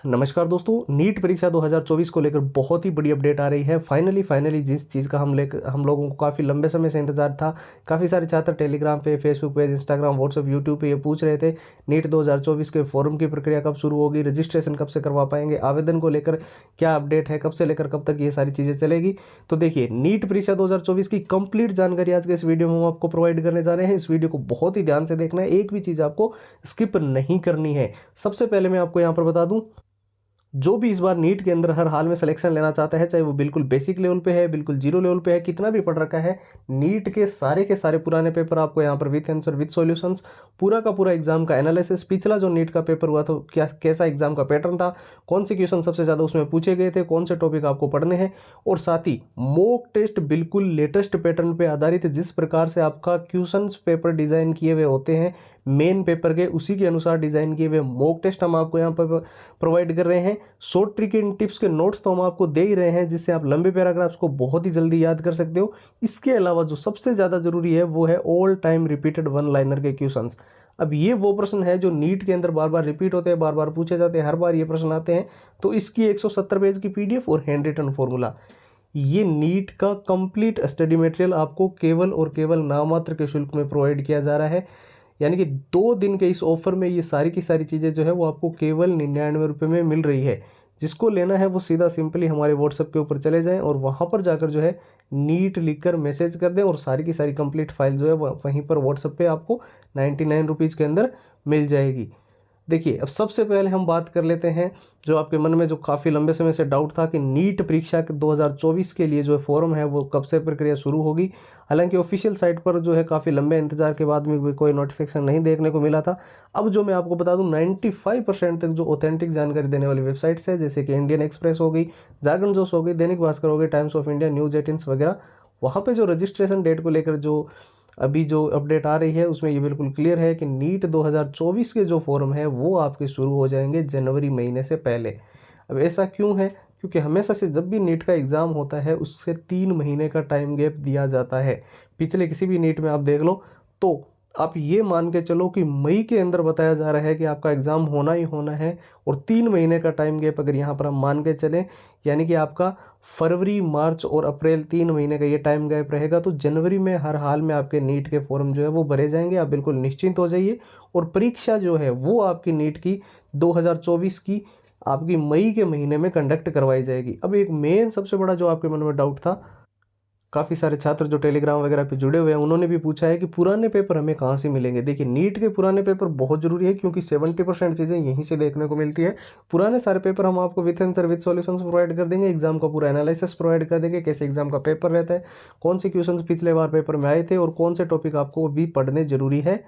नमस्कार दोस्तों, नीट परीक्षा 2024 को लेकर बहुत ही बड़ी अपडेट आ रही है। फाइनली जिस चीज़ का हम लोगों को काफ़ी लंबे समय से इंतजार था। काफ़ी सारे छात्र टेलीग्राम पे, Facebook page, Instagram, WhatsApp, YouTube पे ये पूछ रहे थे नीट 2024 के फॉर्म की प्रक्रिया कब शुरू होगी, रजिस्ट्रेशन कब से करवा पाएंगे, आवेदन को लेकर क्या अपडेट है, कब से लेकर कब तक ये सारी चीज़ें चलेगी। तो देखिए, नीट परीक्षा 2024 की कंप्लीट जानकारी आज के इस वीडियो में हम आपको प्रोवाइड करने जा रहे हैं। इस वीडियो को बहुत ही ध्यान से देखना है, एक भी चीज़ आपको स्किप नहीं करनी है। सबसे पहले मैं आपको यहाँ पर बता दूँ, जो भी इस बार नीट के अंदर हर हाल में सिलेक्शन लेना चाहता है, चाहे वो बिल्कुल बेसिक लेवल पे है, बिल्कुल जीरो लेवल पे है, कितना भी पढ़ रखा है, नीट के सारे पुराने पेपर आपको यहाँ पर विथ आंसर विथ सॉल्यूशंस, पूरा का पूरा एग्जाम का एनालिसिस, पिछला जो नीट का पेपर हुआ था क्या कैसा एग्जाम का पैटर्न था, कौन से क्वेश्चन सबसे ज़्यादा उसमें पूछे गए थे, कौन से टॉपिक आपको पढ़ने हैं, और साथ ही मॉक टेस्ट बिल्कुल लेटेस्ट पैटर्न पर आधारित है। जिस प्रकार से आपका क्वेश्चन पेपर डिज़ाइन किए हुए होते हैं मेन पेपर के, उसी के अनुसार डिज़ाइन किए हुए मॉक टेस्ट हम आपको यहाँ पर प्रोवाइड कर रहे हैं। शॉर्ट ट्रिक एंड टिप्स के नोट्स तो हम आपको दे ही रहे हैं, जिससे आप लंबे पैराग्राफ्स को बहुत ही जल्दी याद कर सकते हो। इसके अलावा जो सबसे ज़्यादा जरूरी है वो है all time repeated one liner के क्वेश्चंस। अब ये वो प्रश्न है जो नीट के अंदर बार बार रिपीट होते हैं, बार बार पूछे जाते हैं, हर बार ये प्रश्न आते हैं। तो इसकी 170 पेज की पीडीएफ और हैंड रिटन फॉर्मूला, ये नीट का कंप्लीट स्टडी मटेरियल आपको केवल और केवल नाममात्र के शुल्क में प्रोवाइड किया जा रहा है। यानी कि 2 दिन के इस ऑफर में ये सारी की सारी चीज़ें जो है वो आपको केवल 99 रुपये में मिल रही है। जिसको लेना है वो सीधा सिंपली हमारे व्हाट्सएप के ऊपर चले जाएं और वहाँ पर जाकर जो है नीट लिखकर मैसेज कर दें, और सारी की सारी कंप्लीट फाइल जो है वहीं पर व्हाट्सएप पे आपको 99 रुपीज़ के अंदर मिल जाएगी। देखिए, अब सबसे पहले हम बात कर लेते हैं जो आपके मन में जो काफ़ी लंबे समय से डाउट था कि नीट परीक्षा के 2024 के लिए जो फॉर्म है वो कब से प्रक्रिया शुरू होगी। हालांकि ऑफिशियल साइट पर जो है काफ़ी लंबे इंतजार के बाद में भी कोई नोटिफिकेशन नहीं देखने को मिला था। अब जो मैं आपको बता दूं, 95% तक जो ऑथेंटिक जानकारी देने वाली वेबसाइट्स है, जैसे कि इंडियन एक्सप्रेस हो गई, जागरण जोश हो गई, दैनिक भास्कर हो गई, टाइम्स ऑफ इंडिया, न्यूज़ 18 वगैरह, वहाँ पर जो रजिस्ट्रेशन डेट को लेकर जो अभी जो अपडेट आ रही है उसमें ये बिल्कुल क्लियर है कि नीट 2024 के जो फॉर्म है वो आपके शुरू हो जाएंगे जनवरी महीने से पहले। अब ऐसा क्यों है? क्योंकि हमेशा से जब भी नीट का एग्ज़ाम होता है उससे 3 महीने का टाइम गैप दिया जाता है। पिछले किसी भी नीट में आप देख लो, तो आप ये मान के चलो कि मई के अंदर बताया जा रहा है कि आपका एग्ज़ाम होना ही होना है, और 3 महीने का टाइम गैप अगर यहाँ पर हम मान के चलें, यानी कि आपका फरवरी, मार्च और अप्रैल 3 महीने का ये टाइम गैप रहेगा, तो जनवरी में हर हाल में आपके नीट के फॉर्म जो है वो भरे जाएंगे। आप बिल्कुल निश्चिंत हो जाइए। और परीक्षा जो है वो आपकी नीट की 2024 की आपकी मई के महीने में कंडक्ट करवाई जाएगी। अब एक मेन सबसे बड़ा जो आपके मन में डाउट था, काफ़ी सारे छात्र जो टेलीग्राम वगैरह पे जुड़े हुए हैं उन्होंने भी पूछा है कि पुराने पेपर हमें कहाँ से मिलेंगे। देखिए, नीट के पुराने पेपर बहुत ज़रूरी है, क्योंकि 70% चीज़ें यहीं से देखने को मिलती है। पुराने सारे पेपर हम आपको with answer with solutions provide कर देंगे, एग्जाम का पूरा एनालिसिस प्रोवाइड कर देंगे, कैसे एग्जाम का पेपर रहता है, कौन से क्वेश्चन पिछले बार पेपर में आए थे और कौन से टॉपिक आपको भी पढ़ने जरूरी है।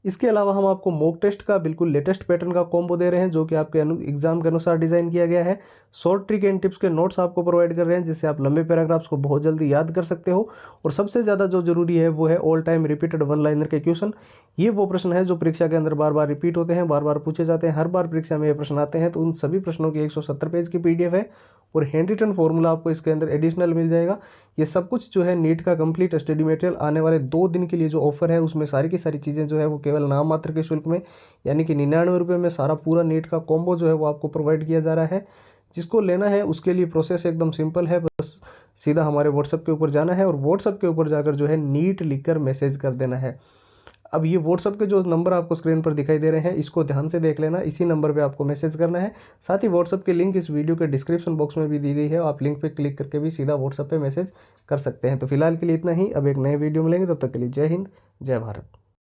इसके अलावा हम आपको मॉक टेस्ट का बिल्कुल लेटेस्ट पैटर्न का कॉम्बो दे रहे हैं, जो कि आपके एग्जाम के अनुसार डिज़ाइन किया गया है। शॉर्ट ट्रिक एंड टिप्स के नोट्स आपको प्रोवाइड कर रहे हैं, जिससे आप लंबे पैराग्राफ्स को बहुत जल्दी याद कर सकते हो। और सबसे ज़्यादा जो जरूरी है वो है all time repeated one liner के क्वेश्चन। ये वो प्रश्न है जो परीक्षा के अंदर बार बार रिपीट होते हैं, बार बार पूछे जाते हैं, हर बार परीक्षा में ये प्रश्न आते हैं। तो उन सभी प्रश्नों की 170 पेज की पीडीएफ है, और हैंड रिटन फॉर्मूला आपको इसके अंदर एडिशनल मिल जाएगा। ये सब कुछ जो है नीट का कंप्लीट स्टडी मटेरियल आने वाले 2 दिन के लिए जो ऑफर है उसमें सारी की सारी चीज़ें जो है वो केवल नाम मात्र के शुल्क में, यानी कि 99 रुपये में सारा पूरा नीट का कॉम्बो जो है वो आपको प्रोवाइड किया जा रहा है। जिसको लेना है उसके लिए प्रोसेस एकदम सिंपल है, बस सीधा हमारे व्हाट्सएप के ऊपर जाना है और व्हाट्सएप के ऊपर जाकर जो है नीट लिखकर मैसेज कर देना है। अब ये व्हाट्सएप के जो नंबर आपको स्क्रीन पर दिखाई दे रहे हैं इसको ध्यान से देख लेना, इसी नंबर पे आपको मैसेज करना है। साथ ही व्हाट्सएप की लिंक इस वीडियो के डिस्क्रिप्शन बॉक्स में भी दी गई है, आप लिंक पे क्लिक करके भी सीधा व्हाट्सएप पे मैसेज कर सकते हैं। तो फिलहाल के लिए इतना ही, अब एक नए वीडियो मिलेंगे, तब तक के लिए जय हिंद, जय भारत।